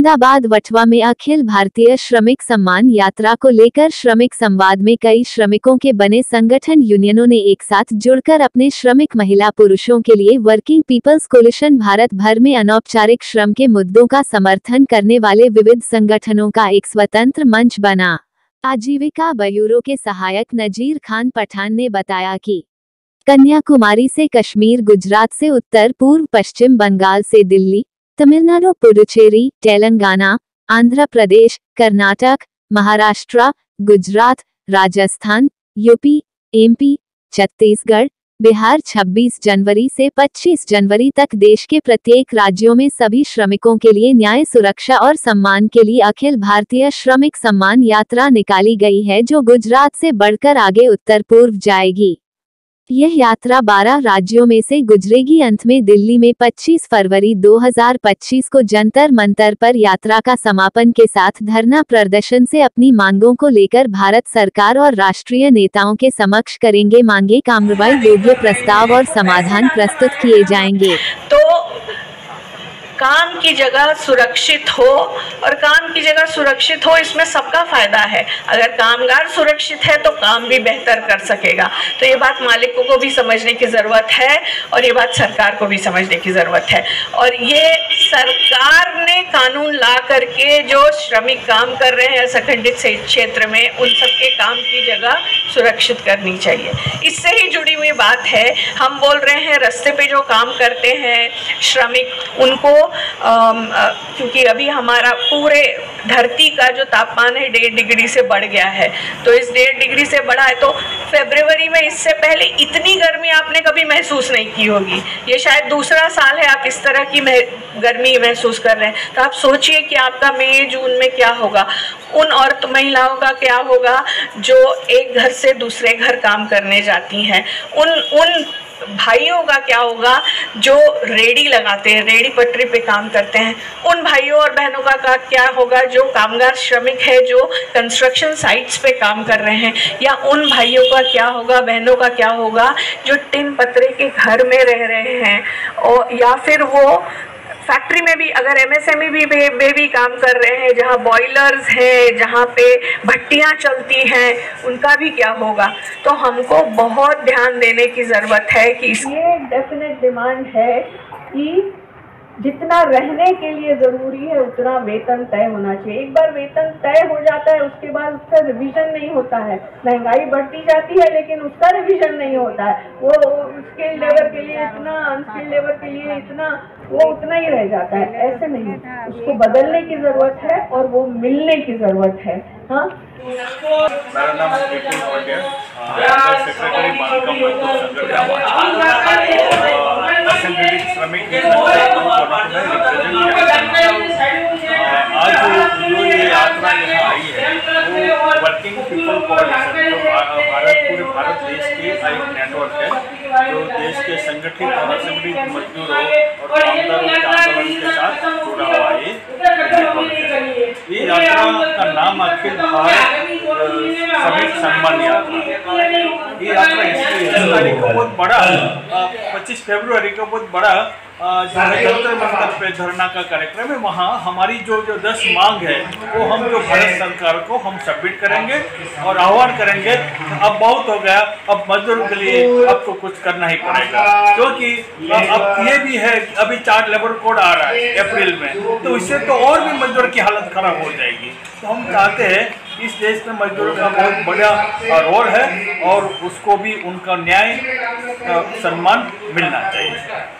औरंगाबाद वटवा में अखिल भारतीय श्रमिक सम्मान यात्रा को लेकर श्रमिक संवाद में कई श्रमिकों के बने संगठन यूनियनों ने एक साथ जुड़कर अपने श्रमिक महिला पुरुषों के लिए वर्किंग पीपल्स कोलिशन भारत भर में अनौपचारिक श्रम के मुद्दों का समर्थन करने वाले विविध संगठनों का एक स्वतंत्र मंच बना। आजीविका ब्यूरो के सहायक नजीर खान पठान ने बताया कि कन्याकुमारी से कश्मीर, गुजरात से उत्तर पूर्व पश्चिम बंगाल से दिल्ली, तमिलनाडु, पुडुचेरी, तेलंगाना, आंध्र प्रदेश, कर्नाटक, महाराष्ट्र, गुजरात, राजस्थान, यूपी, एमपी, छत्तीसगढ़, बिहार 26 जनवरी से 25 जनवरी तक देश के प्रत्येक राज्यों में सभी श्रमिकों के लिए न्याय, सुरक्षा और सम्मान के लिए अखिल भारतीय श्रमिक सम्मान यात्रा निकाली गई है, जो गुजरात से बढ़कर आगे उत्तर पूर्व जाएगी। यह यात्रा 12 राज्यों में से गुजरेगी। अंत में दिल्ली में 25 फरवरी 2025 को जंतर मंतर पर यात्रा का समापन के साथ धरना प्रदर्शन से अपनी मांगों को लेकर भारत सरकार और राष्ट्रीय नेताओं के समक्ष करेंगे मांगे। कार्रवाई योग्य प्रस्ताव और समाधान प्रस्तुत किए जाएंगे। तो काम की जगह सुरक्षित हो, और काम की जगह सुरक्षित हो इसमें सबका फायदा है। अगर कामगार सुरक्षित है तो काम भी बेहतर कर सकेगा। तो ये बात मालिकों को भी समझने की ज़रूरत है और ये बात सरकार को भी समझने की ज़रूरत है। और ये सरकार ने कानून ला करके जो श्रमिक काम कर रहे हैं असंगठित क्षेत्र में, उन सबके काम की जगह सुरक्षित करनी चाहिए। इससे ही जुड़ी हुई बात है। हम बोल रहे हैं रास्ते पे जो काम करते हैं श्रमिक, उनको क्योंकि अभी हमारा पूरे धरती का जो तापमान है 1.5 डिग्री से बढ़ गया है, तो इस 1.5 डिग्री से बढ़ा है तो फरवरी में इससे पहले इतनी गर्मी आपने कभी महसूस नहीं की होगी। ये शायद दूसरा साल है आप इस तरह की गर्मी महसूस कर रहे हैं। तो आप सोचिए कि आपका मई जून में क्या होगा, उन औरत महिलाओं का क्या होगा जो एक घर से दूसरे घर काम करने जाती हैं, उन भाइयों का क्या होगा जो रेडी लगाते हैं, रेडी पटरी पे काम करते हैं, उन भाइयों और बहनों का क्या होगा जो कामगार श्रमिक है, जो कंस्ट्रक्शन साइट्स पे काम कर रहे हैं, या उन भाइयों का क्या होगा, बहनों का क्या होगा जो टिन पतरे के घर में रह रहे हैं, और या फिर वो फैक्ट्री में भी, अगर एमएसएमई में भी काम कर रहे हैं जहाँ बॉयलर्स हैं, जहाँ पे भट्टियाँ चलती हैं, उनका भी क्या होगा। तो हमको बहुत ध्यान देने की ज़रूरत है कि ये डेफिनेट डिमांड है कि जितना रहने के लिए ज़रूरी है उतना वेतन तय होना चाहिए। एक बार वेतन तय हो जाता है उसके बाद उसका रिवीजन नहीं होता है। महंगाई बढ़ती जाती है लेकिन उसका रिवीजन नहीं होता है। वो स्किल्ड लेबर के लिए इतना, अनस्किल्ड लेबर के लिए इतना, वो उतना ही रह जाता है। ऐसे नहीं, उसको बदलने की ज़रूरत है और वो मिलने की ज़रूरत है। हाँ, मेरा नाम विपुल पांड्या, सेक्रेटरी बांधकाम मजदूर असंगठित श्रमिक आज जो ये यात्रा यहाँ आई है वो वर्किंग पीपल कोऑर्डिनेशन, जो पूरे भारत देश के एक नेटवर्क है जो देश के संगठित और असंगठित मजदूरों और कामगारों के आंदोलन के साथ जुड़ा हुआ है। ये यात्रा का नाम अखिल भारत श्रमिक सम्मान यात्रा। ये यात्रा इसलिए इस तारीख को बहुत बड़ा 25 फरवरी को बहुत बड़ा जंतर मंतर पे धरना का कार्यक्रम है। वहाँ हमारी जो 10 मांग है वो हम जो भारत सरकार को हम सबमिट करेंगे और आह्वान करेंगे। अब बहुत हो गया, अब मजदूरों के लिए अब तो कुछ करना ही पड़ेगा, क्योंकि अब ये भी है अभी 4 लेबर कोड आ रहा है अप्रैल में, तो इससे तो और भी मजदूर की हालत खराब हो जाएगी। तो हम चाहते हैं इस देश में मजदूरों का बहुत बड़ा रोल है और उसको भी उनका न्याय सम्मान मिलना चाहिए।